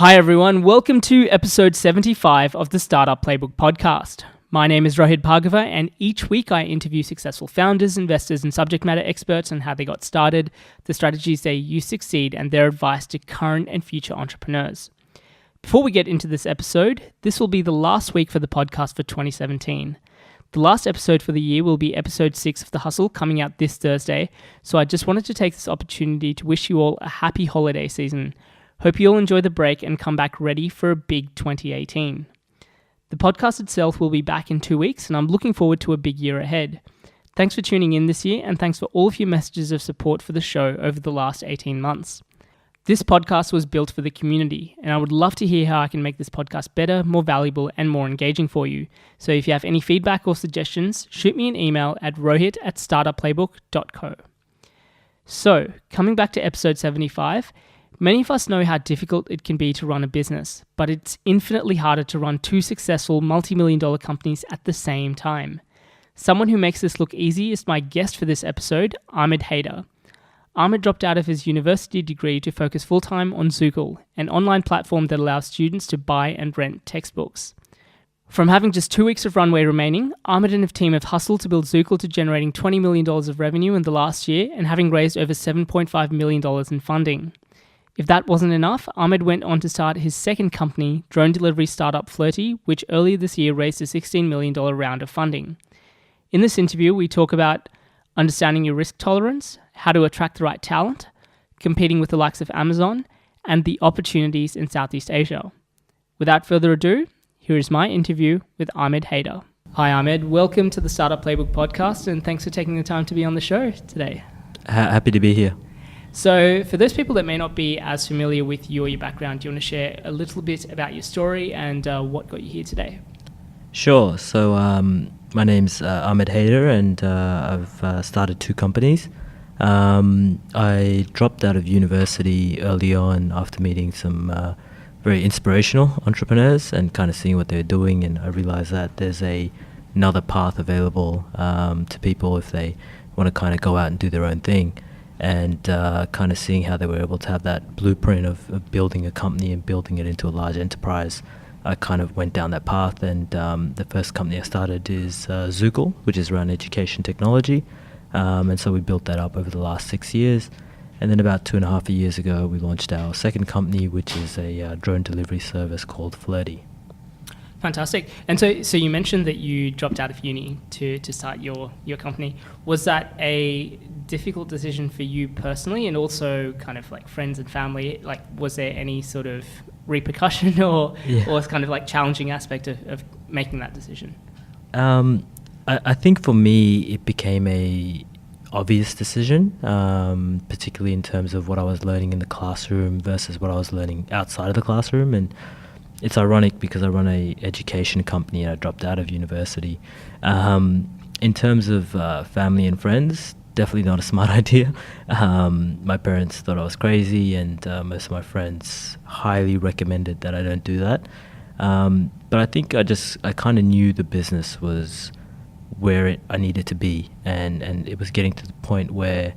Hi everyone, welcome to episode 75 of the Startup Playbook podcast. My name is Rohit Bhargava, and each week I interview successful founders, investors, and subject matter experts on how they got started, the strategies they use to succeed, and their advice to current and future entrepreneurs. Before we get into this episode, this will be the last week for the podcast for 2017. The last episode for the year will be episode 6 of The Hustle, coming out this Thursday, so I just wanted to take this opportunity to wish you all a happy holiday season. Hope you all enjoy the break and come back ready for a big 2018. The podcast itself will be back in 2 weeks, and I'm looking forward to a big year ahead. Thanks for tuning in this year, and thanks for all of your messages of support for the show over the last 18 months. This podcast was built for the community, and I would love to hear how I can make this podcast better, more valuable, and more engaging for you. So if you have any feedback or suggestions, shoot me an email at rohit@startupplaybook.co. So, coming back to episode 75, many of us know how difficult it can be to run a business, but it's infinitely harder to run two successful multi-million-dollar companies at the same time. Someone who makes this look easy is my guest for this episode, Ahmed Haider. Ahmed dropped out of his university degree to focus full-time on Zookal, an online platform that allows students to buy and rent textbooks. From having just 2 weeks of runway remaining, Ahmed and his team have hustled to build Zookal to generating $20 million of revenue in the last year and having raised over $7.5 million in funding. If that wasn't enough, Ahmed went on to start his second company, drone delivery startup Flirtey, which earlier this year raised a $16 million round of funding. In this interview, we talk about understanding your risk tolerance, how to attract the right talent, competing with the likes of Amazon, and the opportunities in Southeast Asia. Without further ado, here is my interview with Ahmed Haider. Hi Ahmed, welcome to the Startup Playbook podcast, and thanks for taking the time to be on the show today. Happy to be here. So for those people that may not be as familiar with you or your background, do you want to share a little bit about your story and what got you here today? Sure. So my name's Ahmed Haider, and I've started 2 companies. I dropped out of university early on after meeting some very inspirational entrepreneurs and kind of seeing what they were doing, and I realized that there's another path available to people if they want to kind of go out and do their own thing. And kind of seeing how they were able to have that blueprint of building a company and building it into a large enterprise, I kind of went down that path. And the first company I started is Zookal, which is around education technology. And so we built that up over the last 6 years. And then about 2.5 years ago, we launched our second company, which is a drone delivery service called Flirtey. Fantastic. And so you mentioned that you dropped out of uni to start your company. Was that a difficult decision for you personally, and also kind of like friends and family? Like, was there any sort of repercussion or kind of like challenging aspect of making that decision? I think for me, it became a obvious decision, particularly in terms of what I was learning in the classroom versus what I was learning outside of the classroom. And it's ironic because I run a education company and I dropped out of university. In terms of family and friends, definitely not a smart idea. My parents thought I was crazy, and most of my friends highly recommended that I don't do that. But I think I kind of knew the business was where I needed to be, and it was getting to the point where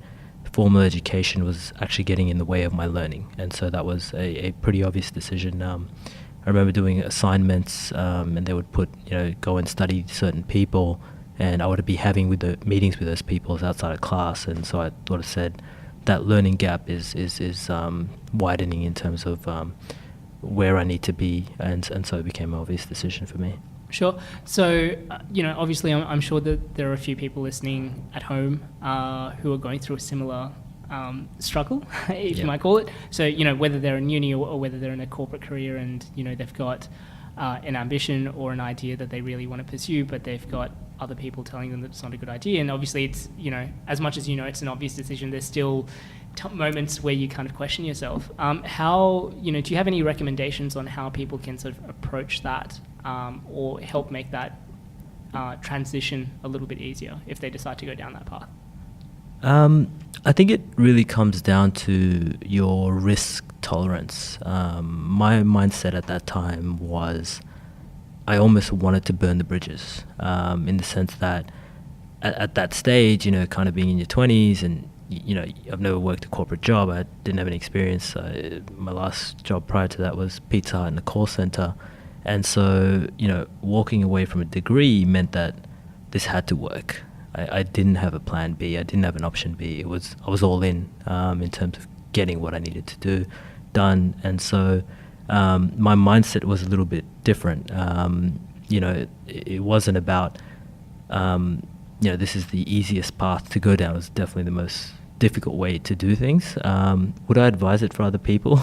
formal education was actually getting in the way of my learning. And so that was a pretty obvious decision. I remember doing assignments, and they would put, go and study certain people, and I would be having meetings with those people outside of class. And so I sort of said that learning gap is widening in terms of where I need to be, and so it became an obvious decision for me. Sure. So, obviously I'm sure that there are a few people listening at home who are going through a similar struggle, if you might call it. So, whether they're in uni or whether they're in a corporate career and, they've got an ambition or an idea that they really want to pursue, but they've got other people telling them that it's not a good idea. And obviously it's, as much as it's an obvious decision, there's still moments where you kind of question yourself. How, do you have any recommendations on how people can sort of approach that or help make that transition a little bit easier if they decide to go down that path? I think it really comes down to your risk tolerance. My mindset at that time was I almost wanted to burn the bridges, in the sense that at that stage, kind of being in your 20s and I've never worked a corporate job. I didn't have any experience. My last job prior to that was Pizza Hut in the call center. And so, walking away from a degree meant that this had to work. I didn't have a plan B. I didn't have an option B. I was all in terms of getting what I needed to do done. And so my mindset was a little bit different. It wasn't about, this is the easiest path to go down. It was definitely the most difficult way to do things. Would I advise it for other people?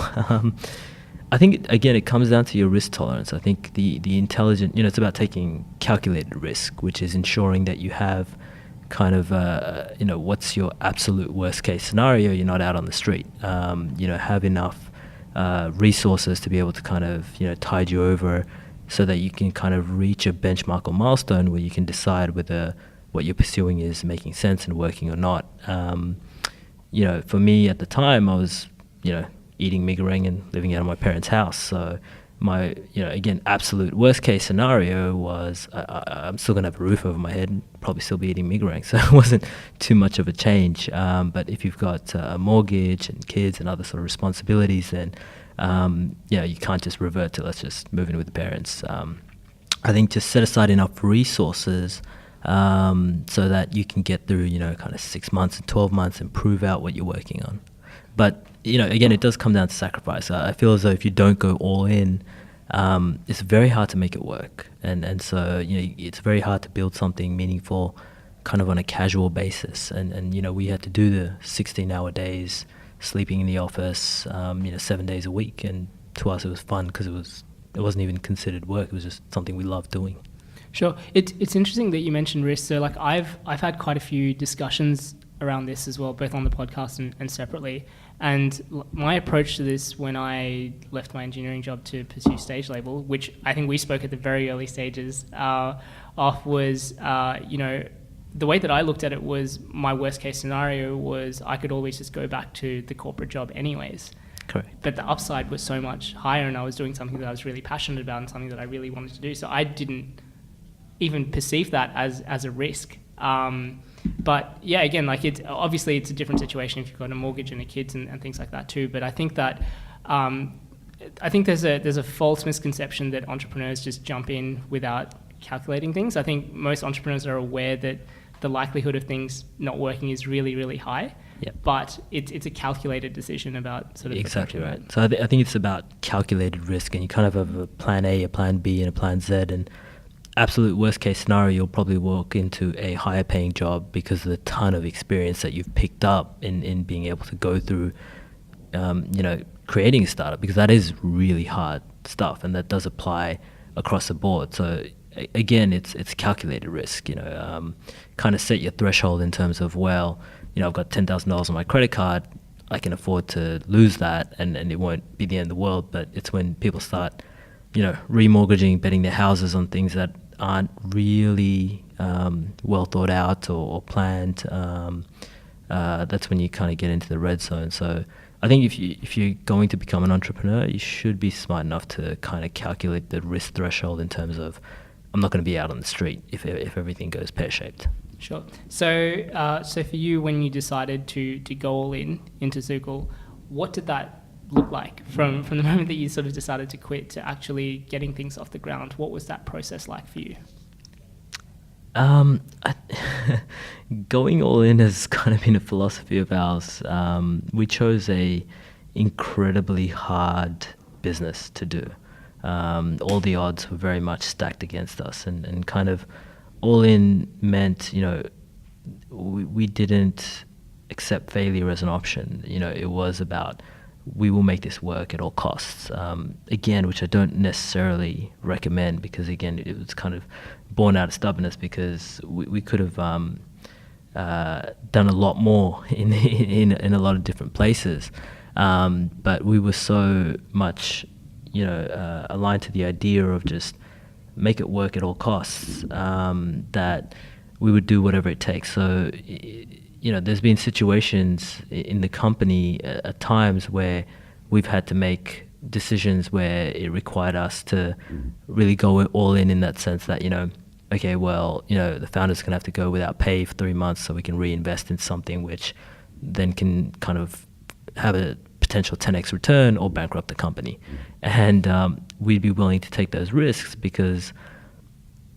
I think, again, it comes down to your risk tolerance. I think the intelligent, it's about taking calculated risk, which is ensuring that you have kind of, what's your absolute worst case scenario? You're not out on the street. Have enough resources to be able to kind of, tide you over so that you can kind of reach a benchmark or milestone where you can decide whether what you're pursuing is making sense and working or not. For me at the time, I was, eating mee goreng and living out of my parents' house. So my, again, absolute worst case scenario was I'm still going to have a roof over my head and probably still be eating mee goreng. So it wasn't too much of a change. But if you've got a mortgage and kids and other sort of responsibilities, then, you can't just revert to let's just move in with the parents. I think just set aside enough resources so that you can get through, kind of 6 months and 12 months and prove out what you're working on. But, again, it does come down to sacrifice. I feel as though if you don't go all in, it's very hard to make it work. And so, it's very hard to build something meaningful kind of on a casual basis. And we had to do the 16-hour days, sleeping in the office, 7 days a week. And to us, it was fun because it wasn't even considered work. It was just something we loved doing. Sure. It's interesting that you mentioned risk. So like I've had quite a few discussions around this as well, both on the podcast and separately. And my approach to this when I left my engineering job to pursue stage label, which I think we spoke at the very early stages off, was, the way that I looked at it was my worst case scenario was I could always just go back to the corporate job anyways. Correct. But the upside was so much higher and I was doing something that I was really passionate about and something that I really wanted to do. So I didn't even perceive that as a risk. But yeah, again, like it's a different situation if you've got a mortgage and a kids and things like that too. But I think that there's a false misconception that entrepreneurs just jump in without calculating things. I think most entrepreneurs are aware that the likelihood of things not working is really, really high. Yep. But it's a calculated decision about sort of exactly right. So I think it's about calculated risk, and you kind of have a plan A, a plan B, and a plan Z. And absolute worst case scenario, you'll probably walk into a higher paying job because of the ton of experience that you've picked up in being able to go through, creating a startup, because that is really hard stuff, and that does apply across the board. So again, it's calculated risk. Kind of set your threshold in terms of, well, I've got $10,000 on my credit card. I can afford to lose that, and it won't be the end of the world. But it's when people start, remortgaging, betting their houses on things that aren't really well thought out or planned. That's when you kind of get into the red zone. So I think if you're going to become an entrepreneur, you should be smart enough to kind of calculate the risk threshold in terms of, I'm not going to be out on the street if everything goes pear-shaped. Sure. So for you, when you decided to go all into Zookal, what did that look like from the moment that you sort of decided to quit to actually getting things off the ground? What was that process like for you? Going all in has kind of been a philosophy of ours. We chose a incredibly hard business to do. All the odds were very much stacked against us, and kind of all in meant, we didn't accept failure as an option. It was about, we will make this work at all costs. Again, which I don't necessarily recommend, because again, it was kind of born out of stubbornness, because we could have done a lot more in a lot of different places. But we were so much, aligned to the idea of just make it work at all costs, that we would do whatever it takes. So, there's been situations in the company at times where we've had to make decisions where it required us to really go all in that sense that, okay, well, the founder's going to have to go without pay for 3 months so we can reinvest in something which then can kind of have a potential 10x return or bankrupt the company. And we'd be willing to take those risks because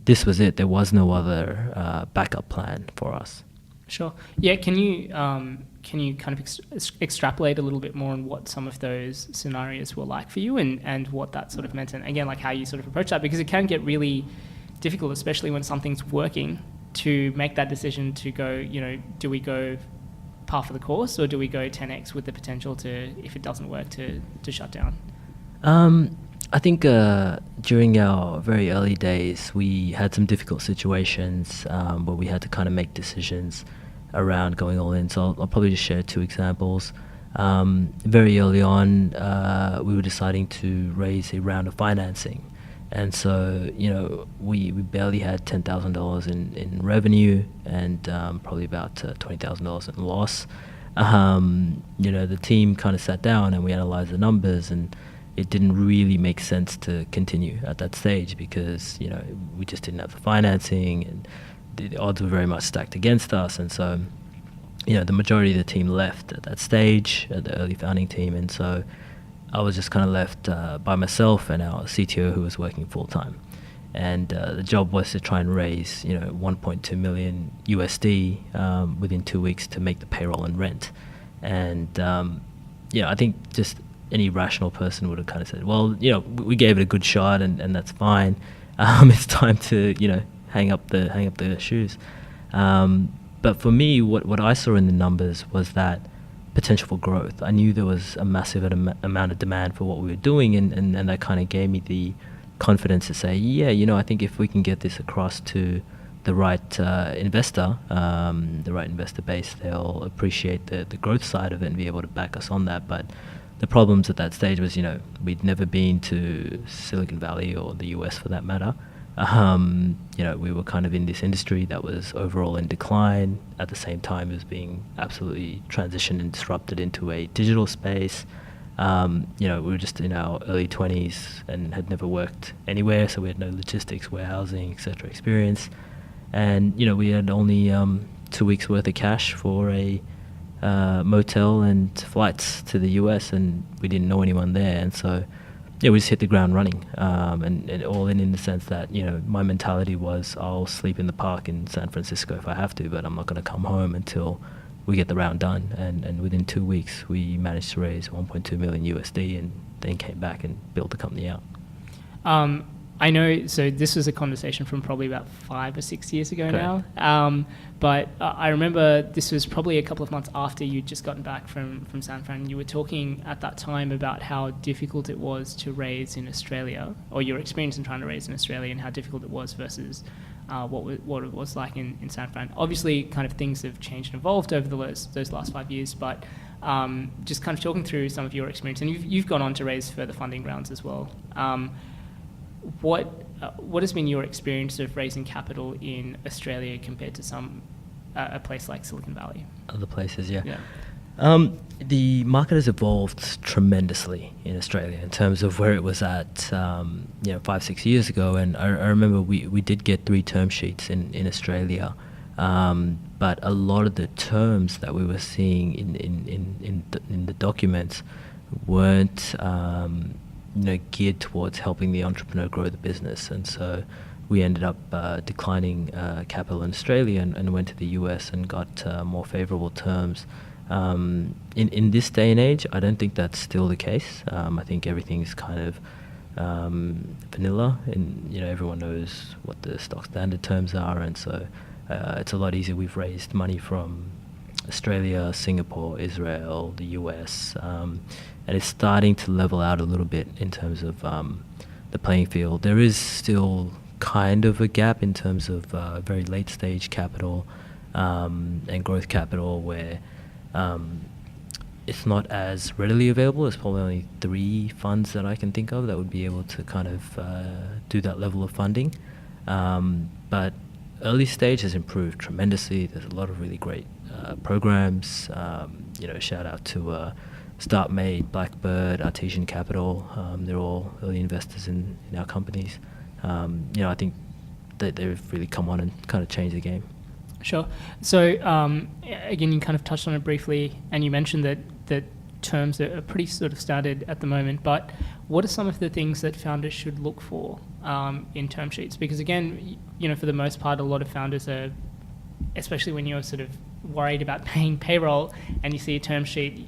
this was it. There was no other backup plan for us. Sure. Yeah. Can you kind of extrapolate a little bit more on what some of those scenarios were like for you, and what that sort of meant, and again, like how you sort of approach that, because it can get really difficult, especially when something's working, to make that decision to go, you know, do we go par for the course, or do we go 10x with the potential to, if it doesn't work, to shut down? I think during our very early days, we had some difficult situations where we had to kind of make decisions around going all in. So I'll probably just share two examples. Very early on, we were deciding to raise a round of financing. And so, you know, we barely had $10,000 in revenue and probably about $20,000 in loss. You know, the team kind of sat down and we analyzed the numbers, and it didn't really make sense to continue at that stage because, you know, we just didn't have the financing, and the odds were very much stacked against us. And so, you know, the majority of the team left at that stage, the early founding team. And so I was just kind of left by myself and our CTO, who was working full time. And the job was to try and raise, you know, 1.2 million USD within 2 weeks to make the payroll and rent. And yeah, I think just any rational person would have kind of said, well, you know, we gave it a good shot, and that's fine. It's time to, you know, hang up the shoes. But for me, what I saw in the numbers was that potential for growth. I knew there was a massive amount of demand for what we were doing, and that kind of gave me the confidence to say, yeah, you know, I think if we can get this across to the right investor base, they'll appreciate the growth side of it and be able to back us on that. But the problems at that stage was, you know, we'd never been to Silicon Valley or the US for that matter. You know, we were kind of in this industry that was overall in decline. At the same time, it was being absolutely transitioned and disrupted into a digital space. You know, we were just in our early 20s and had never worked anywhere, so we had no logistics, warehousing, etc. experience. And, you know, we had only 2 weeks worth of cash for a motel and flights to the US, and we didn't know anyone there. And so, yeah, we just hit the ground running, and all in the sense that, you know, my mentality was, I'll sleep in the park in San Francisco if I have to, but I'm not going to come home until we get the round done. And within 2 weeks, we managed to raise 1.2 million USD, and then came back and built the company out. I know, so this was a conversation from probably about 5 or 6 years ago. Correct. Now. But I remember this was probably a couple of months after you'd just gotten back from San Fran. You were talking at that time about how difficult it was to raise in Australia, or your experience in trying to raise in Australia, and how difficult it was versus what it was like in San Fran. Obviously, kind of things have changed and evolved over those last 5 years, but just kind of talking through some of your experience. And you've gone on to raise further funding rounds as well. What has been your experience of raising capital in Australia compared to a place like Silicon Valley? Other places, yeah. Yeah. The market has evolved tremendously in Australia in terms of where it was at, 5-6 years ago. And I remember we did get 3 term sheets in Australia, but a lot of the terms that we were seeing in the documents weren't geared towards helping the entrepreneur grow the business. And so we ended up declining capital in Australia and went to the US and got more favorable terms. In this day and age, I don't think that's still the case. I think everything's kind of vanilla, and everyone knows what the stock standard terms are, and so it's a lot easier. We've raised money from Australia, Singapore, Israel, the US, and it's starting to level out a little bit in terms of the playing field. There is still kind of a gap in terms of very late stage capital and growth capital, where it's not as readily available. There's probably only 3 funds that I can think of that would be able to kind of do that level of funding. But early stage has improved tremendously. There's a lot of really great programs. Shout out to StartMate, Blackbird, Artesian Capital. They're all early investors in our companies. I think that they've really come on and kind of changed the game. Sure. So again, you kind of touched on it briefly, and you mentioned that terms are pretty sort of standard at the moment. But what are some of the things that founders should look for in term sheets? Because again, for the most part, a lot of founders are, especially when you're sort of worried about paying payroll, and you see a term sheet,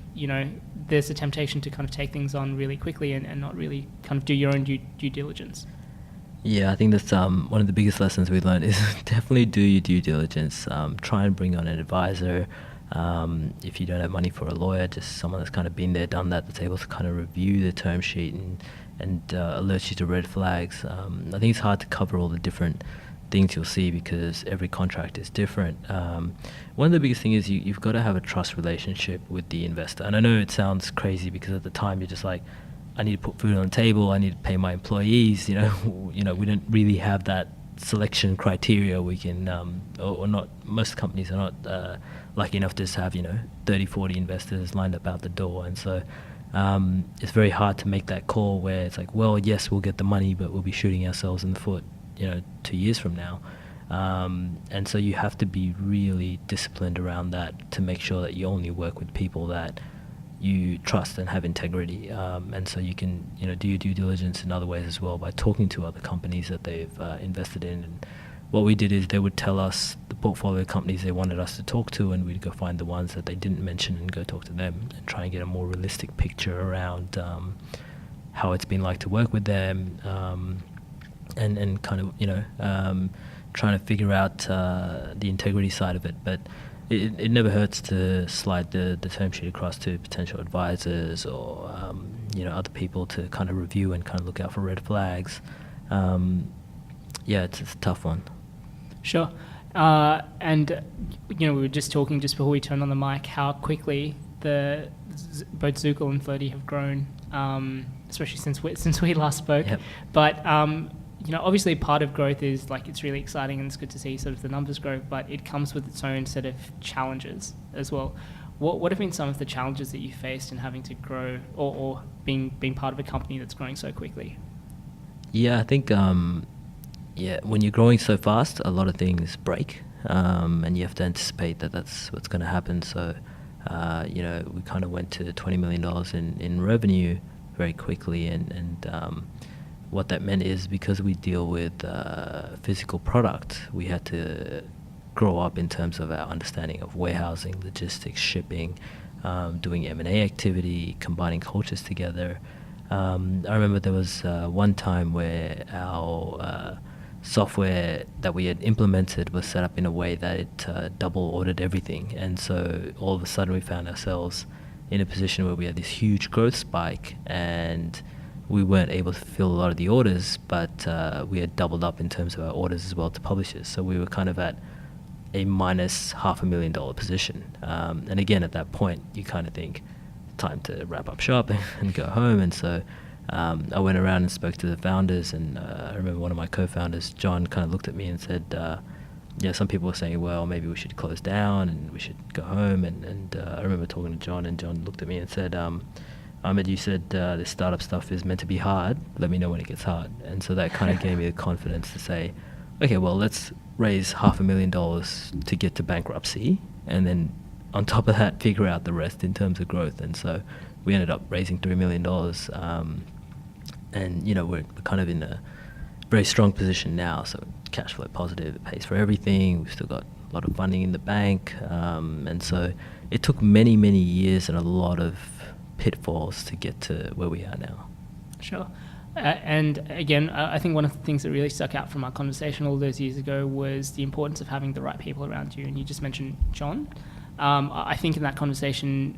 there's a temptation to kind of take things on really quickly and not really kind of do your own due diligence. Yeah, I think that's one of the biggest lessons we learned is definitely do your due diligence. Try and bring on an advisor. If you don't have money for a lawyer, just someone that's kind of been there, done that, that's able to kind of review the term sheet and alert you to red flags. I think it's hard to cover all the different things you'll see because every contract is different. One of the biggest things is you've got to have a trust relationship with the investor. And I know it sounds crazy because at the time you're just like, I need to put food on the table, I need to pay my employees, we don't really have that selection criteria. We can, or not, most companies are not lucky enough to just have, 30, 40 investors lined up out the door. And so it's very hard to make that call where it's like, well, yes, we'll get the money, but we'll be shooting ourselves in the foot, 2 years from now. And so you have to be really disciplined around that to make sure that you only work with people that you trust and have integrity, and so you can do your due diligence in other ways as well by talking to other companies that they've invested in. And what we did is they would tell us the portfolio companies they wanted us to talk to, and we'd go find the ones that they didn't mention and go talk to them and try and get a more realistic picture around how it's been like to work with them, and kind of trying to figure out the integrity side of it. But it never hurts to slide the term sheet across to potential advisors or other people to kind of review and kind of look out for red flags. It's a tough one. Sure. And we were just talking just before we turned on the mic how quickly both Zookal and Flirtey have grown, especially since we last spoke. Yep. But obviously part of growth is like it's really exciting and it's good to see sort of the numbers grow, but it comes with its own set of challenges as well. What have been some of the challenges that you faced in having to grow or being part of a company that's growing so quickly? Yeah, I think when you're growing so fast, a lot of things break, and you have to anticipate that that's what's going to happen. So we kind of went to $20 million in revenue very quickly, and what that meant is because we deal with physical product, we had to grow up in terms of our understanding of warehousing, logistics, shipping, doing M&A activity, combining cultures together. I remember there was one time where our software that we had implemented was set up in a way that it double ordered everything. And so all of a sudden we found ourselves in a position where we had this huge growth spike and we weren't able to fulfill a lot of the orders, but we had doubled up in terms of our orders as well to publishers. So we were kind of at a minus $500,000 position. And again, at that point, you kind of think, time to wrap up shop and go home. And so I went around and spoke to the founders, and I remember one of my co-founders, John, kind of looked at me and said, some people were saying, well, maybe we should close down and we should go home. And I remember talking to John, and John looked at me and said, Ahmed, you said this startup stuff is meant to be hard. Let me know when it gets hard. And so that kind of gave me the confidence to say, okay, well, let's raise $500,000 to get to bankruptcy, and then on top of that, figure out the rest in terms of growth. And so we ended up raising $3 million. And, we're kind of in a very strong position now. So cash flow positive, it pays for everything. We've still got a lot of funding in the bank. And so it took many, many years and a lot of pitfalls to get to where we are now. Sure. And again, I think one of the things that really stuck out from our conversation all those years ago was the importance of having the right people around you. And you just mentioned John. I think in that conversation,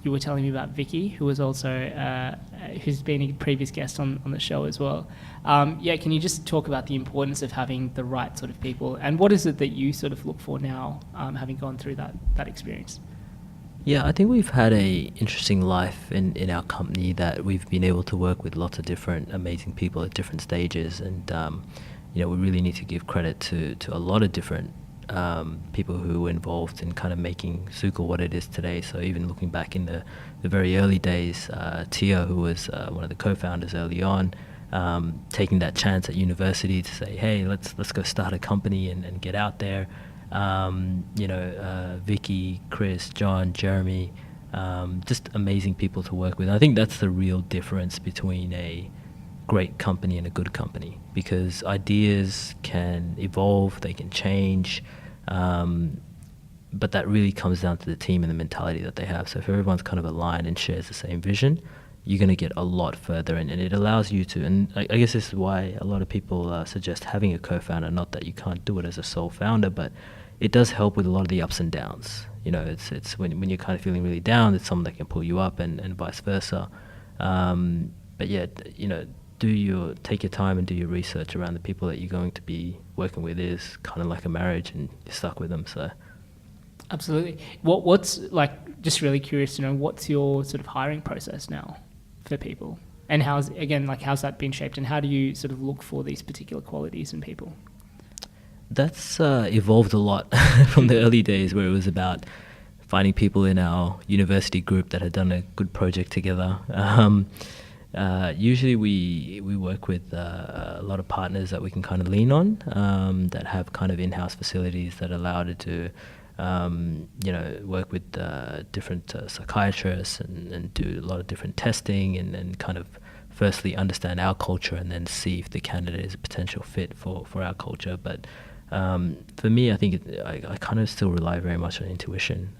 you were telling me about Vicky, who was also who's been a previous guest on the show as well. Can you just talk about the importance of having the right sort of people, and what is it that you sort of look for now, having gone through that experience? Yeah, I think we've had a interesting life in our company that we've been able to work with lots of different amazing people at different stages, and we really need to give credit to a lot of different people who were involved in kind of making Zookal what it is today. So even looking back in the very early days, Tia, who was one of the co-founders early on, taking that chance at university to say, hey, let's go start a company and get out there. Vicky, Chris, John, Jeremy, just amazing people to work with. I think that's the real difference between a great company and a good company, because ideas can evolve, they can change, but that really comes down to the team and the mentality that they have. So if everyone's kind of aligned and shares the same vision, you're going to get a lot further, and it allows you to, and I guess this is why a lot of people suggest having a co-founder. Not that you can't do it as a sole founder, but it does help with a lot of the ups and downs. It's when you're kind of feeling really down, it's someone that can pull you up, and vice versa. But yeah, take your time and do your research around the people that you're going to be working with. Is kind of like a marriage, and you're stuck with them. So absolutely. What's like, just really curious to know, what's your sort of hiring process now for people, and how's that been shaped, and how do you sort of look for these particular qualities in people? That's evolved a lot from the early days, where it was about finding people in our university group that had done a good project together. Usually we work with a lot of partners that we can kind of lean on, that have kind of in-house facilities that allow it to work with different psychiatrists and do a lot of different testing, and kind of firstly understand our culture, and then see if the candidate is a potential fit for our culture. But for me, I think I kind of still rely very much on intuition.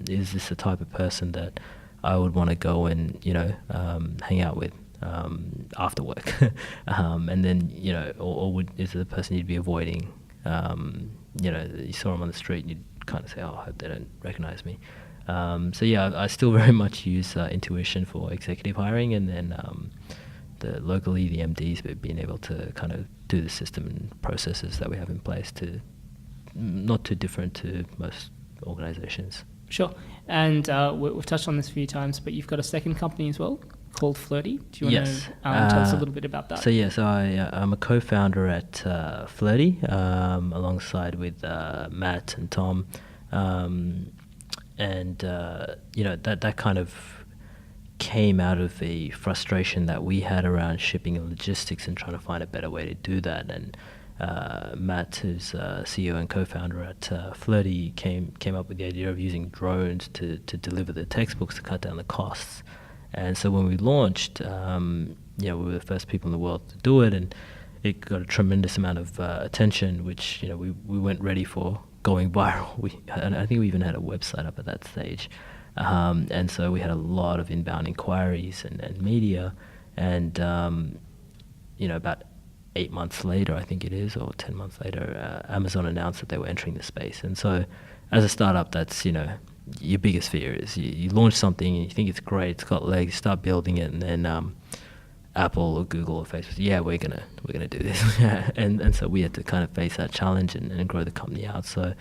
Is this the type of person that I would want to go and hang out with after work? And then is it the person you'd be avoiding? You saw them on the street and you'd kind of say, oh, I hope they don't recognize me. So yeah, I still very much use intuition for executive hiring, and then locally the MDs being able to kind of do the system and processes that we have in place, to not too different to most organizations. Sure. And we've touched on this a few times, but you've got a second company as well called Flirtey. Do you want to tell us a little bit about that? So I'm a co-founder at Flirtey, alongside with Matt and Tom, that kind of came out of a frustration that we had around shipping and logistics, and trying to find a better way to do that. And Matt, who's CEO and co-founder at Flirtey, came up with the idea of using drones to deliver the textbooks to cut down the costs. And so when we launched, we were the first people in the world to do it, and it got a tremendous amount of attention, which we weren't ready for going viral. And I think we even had a website up at that stage. And so we had a lot of inbound inquiries and media, and about 8 months later, I think it is, or 10 months later, Amazon announced that they were entering the space. And so as a startup, that's your biggest fear is you launch something and you think it's great, it's got legs, you start building it, and then Apple or Google or Facebook, yeah, we're gonna do this. and so we had to kind of face that challenge and grow the company out. So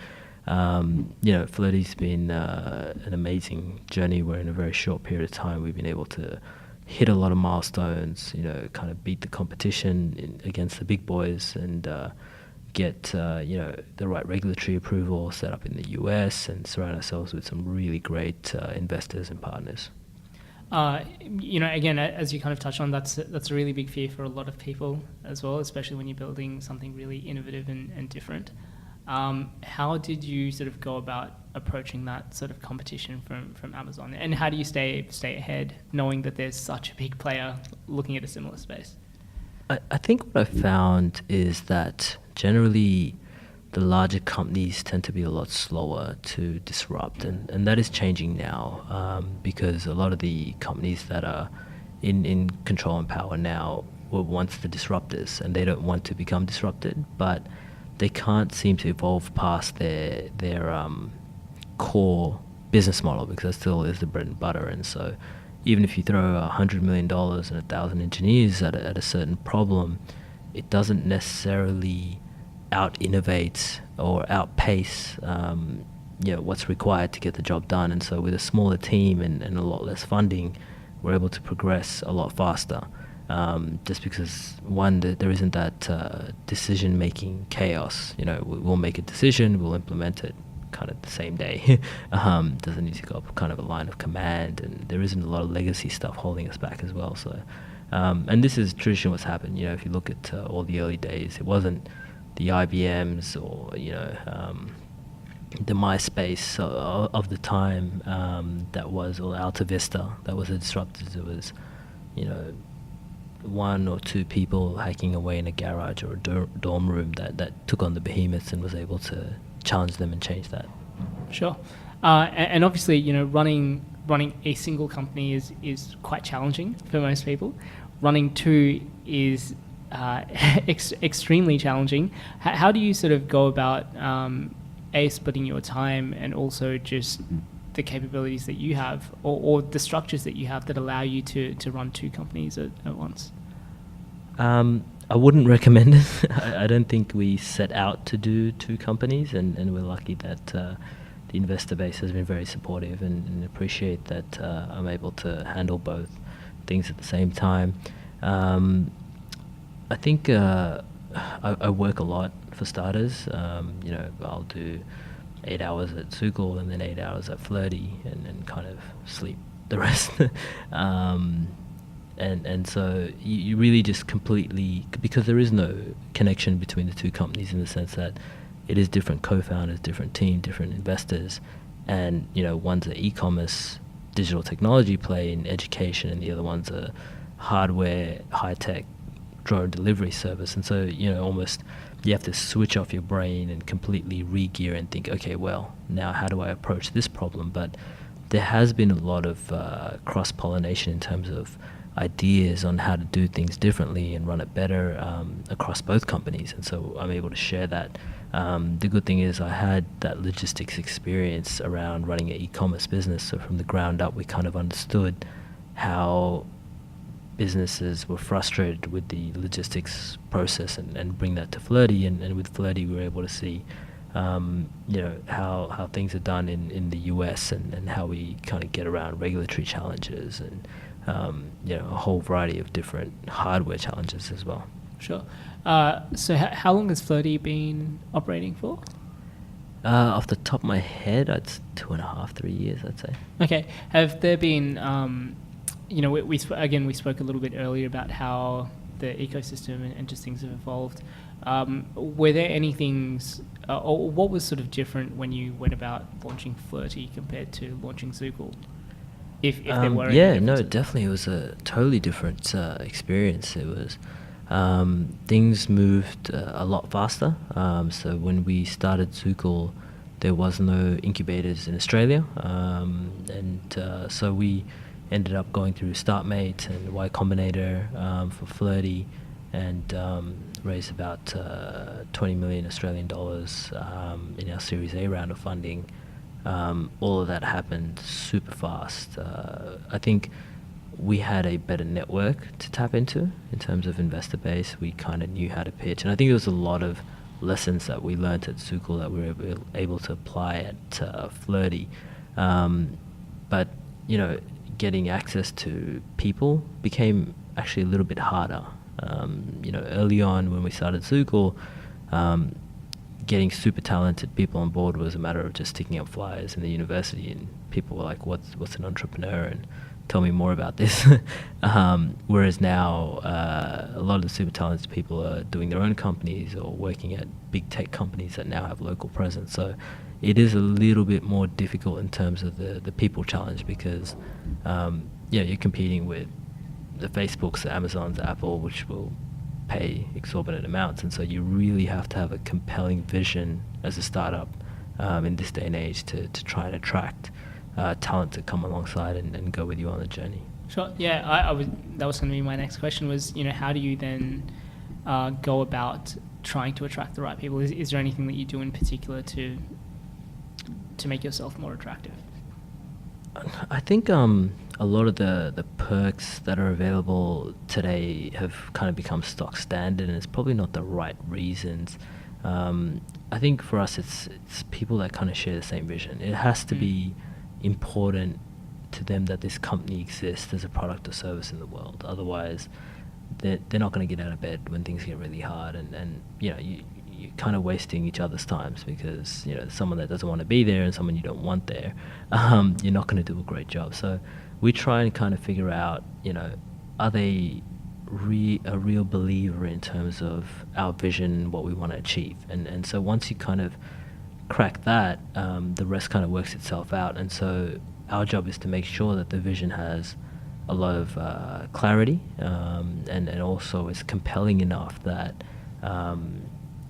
Flirtey's been an amazing journey, where in a very short period of time we've been able to hit a lot of milestones, kind of beat the competition against the big boys, and get the right regulatory approval, set up in the US, and surround ourselves with some really great investors and partners. Again, as you kind of touched on, that's a really big fear for a lot of people as well, especially when you're building something really innovative and different. How did you sort of go about approaching that sort of competition from Amazon, and how do you stay ahead, knowing that there's such a big player looking at a similar space? I think what I've found is that generally the larger companies tend to be a lot slower to disrupt, and that is changing now, because a lot of the companies that are in control and power now were once the disruptors, and they don't want to become disrupted, but they can't seem to evolve past their core business model, because that still is the bread and butter. And so even if you throw $100 million and 1,000 engineers at a certain problem, it doesn't necessarily out-innovate or outpace what's required to get the job done. And so with a smaller team and a lot less funding, we're able to progress a lot faster. Just because, one, there isn't that decision-making chaos. We'll make a decision, we'll implement it kind of the same day. Doesn't need to go up kind of a line of command, and there isn't a lot of legacy stuff holding us back as well. So, and this is traditionally what's happened. If you look at all the early days, it wasn't the IBMs or the MySpace of the time, that was, or Alta Vista, that was a disruptor. It was, you know, one or two people hacking away in a garage or a dorm room that took on the behemoths and was able to challenge them and change that. Sure. And obviously, you know, running a single company is quite challenging for most people. Running two is extremely challenging. How do you sort of go about splitting your time, and also just the capabilities that you have, or the structures that you have that allow you to run two companies at once? I wouldn't recommend it. I don't think we set out to do two companies, and we're lucky that the investor base has been very supportive and appreciate that I'm able to handle both things at the same time. I think I work a lot, for starters. You know, I'll do 8 hours at Zookal and then 8 hours at Flirtey, and kind of sleep the rest. And so you really just completely, because there is no connection between the two companies in the sense that it is different co-founders, different team, different investors, and, you know, one's an e-commerce digital technology play in education, and the other one's a hardware, high-tech drone delivery service. And so, you know, almost you have to switch off your brain and completely re-gear and think, okay, well, now how do I approach this problem? But there has been a lot of cross-pollination in terms of ideas on how to do things differently and run it better across both companies, and so I'm able to share that. The good thing is I had that logistics experience around running an e-commerce business, so from the ground up we kind of understood how businesses were frustrated with the logistics process, and bring that to Flirtey, and with Flirtey we were able to see you know, how things are done in the US, and how we kind of get around regulatory challenges, and you know, a whole variety of different hardware challenges as well. Sure. So how long has Flirtey been operating for? Off the top of my head, it's 2.5, 3 years, I'd say. Okay. Have there been, you know, we spoke a little bit earlier about how the ecosystem and just things have evolved. Were there any things, or what was sort of different when you went about launching Flirtey compared to launching Zookal? If there were any yeah, no, differences? definitely it was a totally different experience. It was things moved a lot faster. So when we started Zookal, there was no incubators in Australia, and so we ended up going through StartMate and Y Combinator for Flirtey, and raised about 20 million Australian dollars in our Series A round of funding. All of that happened super fast. I think we had a better network to tap into in terms of investor base. We kind of knew how to pitch, and I think there was a lot of lessons that we learned at Zookal that we were able to apply at Flirtey. But, you know, getting access to people became actually a little bit harder. You know, early on when we started Zookal, getting super talented people on board was a matter of just sticking up flyers in the university, and people were like, what's an entrepreneur, and tell me more about this. Whereas now a lot of the super talented people are doing their own companies or working at big tech companies that now have local presence. So it is a little bit more difficult in terms of the people challenge, because you're competing with the Facebooks, the Amazons, Apple, which will pay exorbitant amounts, and so you really have to have a compelling vision as a startup in this day and age to try and attract talent to come alongside and go with you on the journey. Sure. Yeah, that was going to be my next question. Was, you know, how do you then go about trying to attract the right people? Is there anything that you do in particular to make yourself more attractive? I think a lot of the perks that are available today have kind of become stock standard, and it's probably not the right reasons. I think for us it's people that kind of share the same vision. It has to be important to them that this company exists as a product or service in the world. Otherwise, they're not going to get out of bed when things get really hard, and you know, you're kind of wasting each other's times, because, you know, someone that doesn't want to be there and someone you don't want there, you're not going to do a great job. So we try and kind of figure out, you know, are they a real believer in terms of our vision, what we want to achieve, and so once you kind of crack that, the rest kind of works itself out. And so our job is to make sure that the vision has a lot of clarity, and also is compelling enough that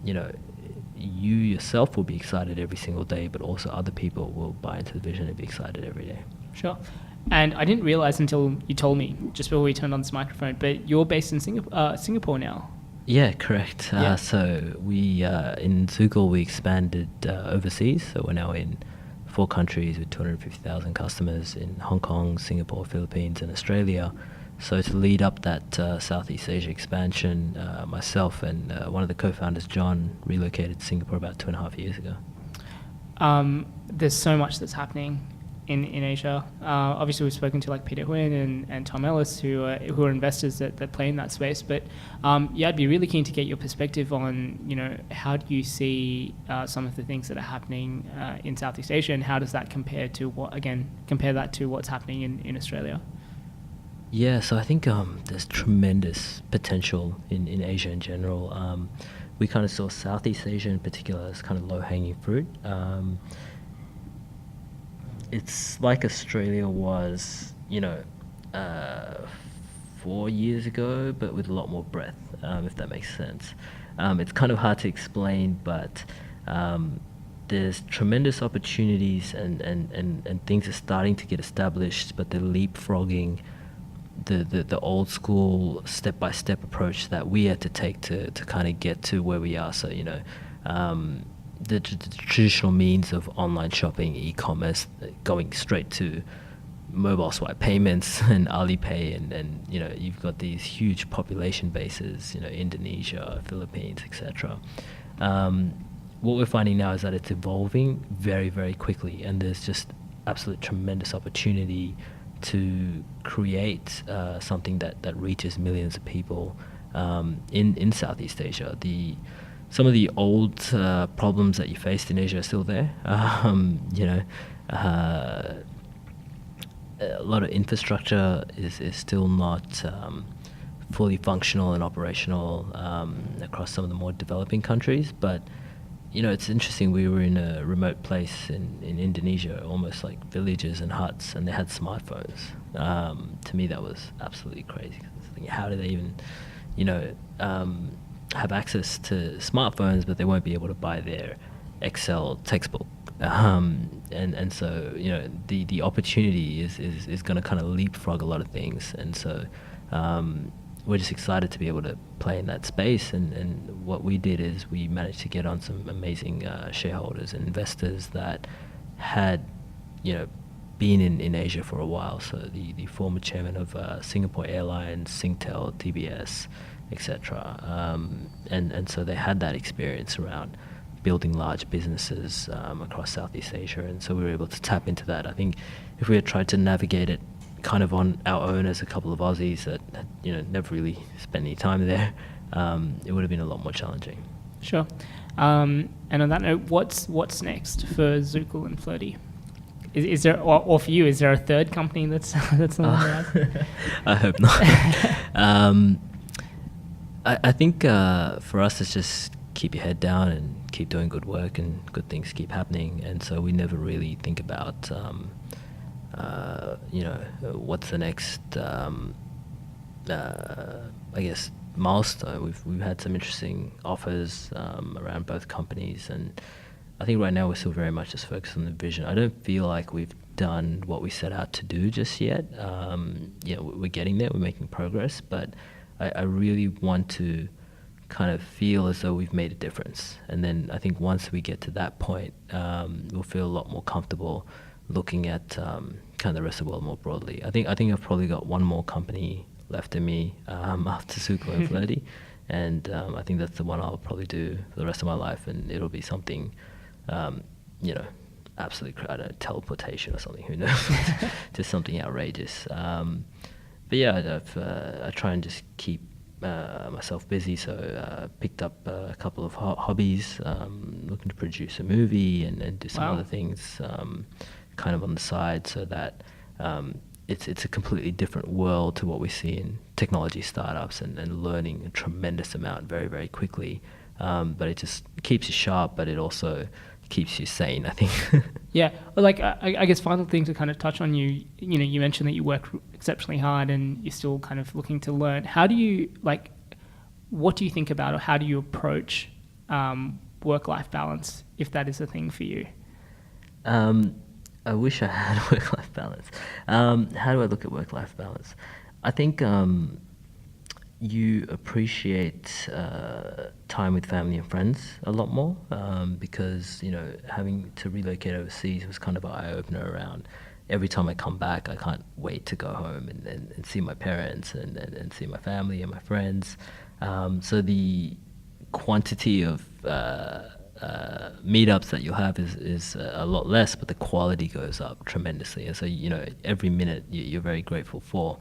you know, you yourself will be excited every single day, but also other people will buy into the vision and be excited every day. Sure. And I didn't realize until you told me just before we turned on this microphone, but you're based in Singapore now. Yeah, correct. Yeah. So we in Zookal we expanded overseas. So we're now in 4 countries with 250,000 customers in Hong Kong, Singapore, Philippines, and Australia. So to lead up that Southeast Asia expansion, myself and one of the co-founders, John, relocated to Singapore about 2.5 years ago. There's so much that's happening in Asia. Obviously, we've spoken to like Peter Huynh and Tom Ellis, who are investors that play in that space. But yeah, I'd be really keen to get your perspective on, you know, how do you see some of the things that are happening in Southeast Asia, and how does that compare to what's happening in Australia? Yeah, so I think there's tremendous potential in Asia in general. We kind of saw Southeast Asia in particular as kind of low-hanging fruit. It's like Australia was, you know, 4 years ago, but with a lot more breadth, if that makes sense. It's kind of hard to explain, but there's tremendous opportunities and things are starting to get established, but they're leapfrogging the old school step-by-step approach that we had to take to kind of get to where we are. So, you know, the traditional means of online shopping, e-commerce, going straight to mobile swipe payments and Alipay, and you know, you've got these huge population bases, you know, Indonesia, Philippines, etc. What we're finding now is that it's evolving very, very quickly, and there's just absolute tremendous opportunity to create something that reaches millions of people in Southeast Asia. Some of the old problems that you faced in Asia are still there. You know, a lot of infrastructure is still not fully functional and operational across some of the more developing countries. But, you know, it's interesting. We were in a remote place in Indonesia, almost like villages and huts, and they had smartphones. To me, that was absolutely crazy. How do they even, you know, have access to smartphones, but they won't be able to buy their Excel textbook? And so, you know, the opportunity is going to kind of leapfrog a lot of things. And so we're just excited to be able to play in that space. And what we did is we managed to get on some amazing shareholders and investors that had, you know, been in Asia for a while. So the former chairman of Singapore Airlines, Singtel, DBS, etc. And so they had that experience around building large businesses across Southeast Asia, and so we were able to tap into that. I think if we had tried to navigate it kind of on our own as a couple of Aussies that had, you know, never really spent any time there, it would have been a lot more challenging. Sure. And on that note, what's next for Zookal and Flirtey? Is there, or for you, is there a third company that's on the horizon? I hope not. I think for us it's just keep your head down and keep doing good work, and good things keep happening. And so we never really think about you know, what's the next I guess milestone. We've had some interesting offers around both companies, and I think right now we're still very much just focused on the vision. I don't feel like we've done what we set out to do just yet. Yeah, we're getting there, we're making progress, but I really want to kind of feel as though we've made a difference. And then I think once we get to that point, we'll feel a lot more comfortable looking at kind of the rest of the world more broadly. I think I've probably got one more company left in me after Zookal and Flirtey, and I think that's the one I'll probably do for the rest of my life, and it'll be something, you know, absolutely, I don't know, teleportation or something, who knows, just something outrageous. But yeah, I try and just keep myself busy, so picked up a couple of hobbies, looking to produce a movie and do some other things kind of on the side, so that it's a completely different world to what we see in technology startups, and learning a tremendous amount very, very quickly. But it just keeps you sharp, but it also keeps you sane, I think. Yeah, well, like I guess final thing to kind of touch on, you mentioned that you work exceptionally hard and you're still kind of looking to learn. How do you what do you think about, or how do you approach work-life balance, if that is a thing for you? I wish I had work-life balance. How do I look at work-life balance? I think you appreciate time with family and friends a lot more, because having to relocate overseas was kind of an eye-opener around every time I come back. I can't wait to go home and see my parents and see my family and my friends. So the quantity of meetups that you'll have is a lot less, but the quality goes up tremendously. And so every minute you're very grateful for.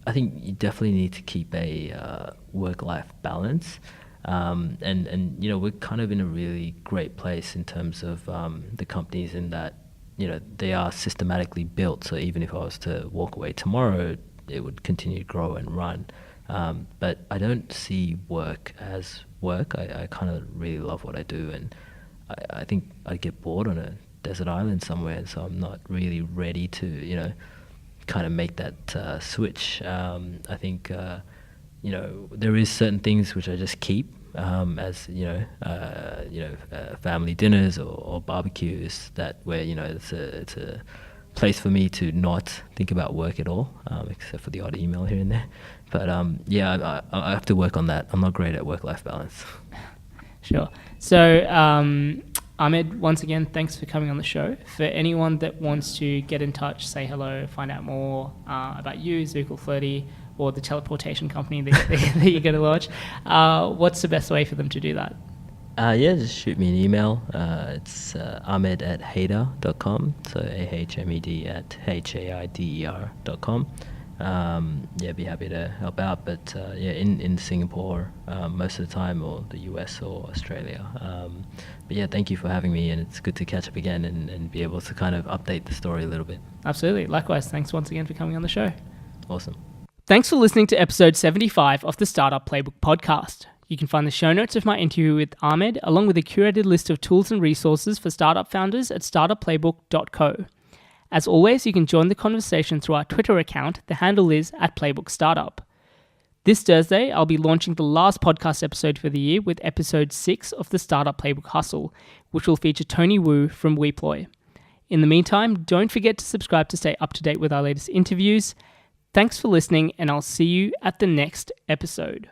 I think you definitely need to keep a work-life balance, and we're kind of in a really great place in terms of the companies, in that they are systematically built. So even if I was to walk away tomorrow, it would continue to grow and run. But I don't see work as work. I kind of really love what I do, and I think I'd get bored on a desert island somewhere. So I'm not really ready to kind of make that switch. I think there is certain things which I just keep, as family dinners or barbecues, that where it's a place for me to not think about work at all, except for the odd email here and there. But I have to work on that. I'm not great at work-life balance. Sure. So Ahmed, once again, thanks for coming on the show. For anyone that wants to get in touch, say hello, find out more about you, Zookal, Flirtey, or the teleportation company that you're going to launch, what's the best way for them to do that? Just shoot me an email. It's Ahmed@Haider.com. So AHMED@HAIDER.com. Be happy to help out. But in Singapore most of the time, or the US or Australia. But thank you for having me, and it's good to catch up again and be able to kind of update the story a little bit. Absolutely. Likewise. Thanks once again for coming on the show. Awesome. Thanks for listening to episode 75 of the Startup Playbook podcast. You can find the show notes of my interview with Ahmed, along with a curated list of tools and resources for startup founders at startupplaybook.co. As always, you can join the conversation through our Twitter account. The handle is @PlaybookStartup. This Thursday, I'll be launching the last podcast episode for the year with episode 6 of the Startup Playbook Hustle, which will feature Tony Wu from WePloy. In the meantime, don't forget to subscribe to stay up to date with our latest interviews. Thanks for listening, and I'll see you at the next episode.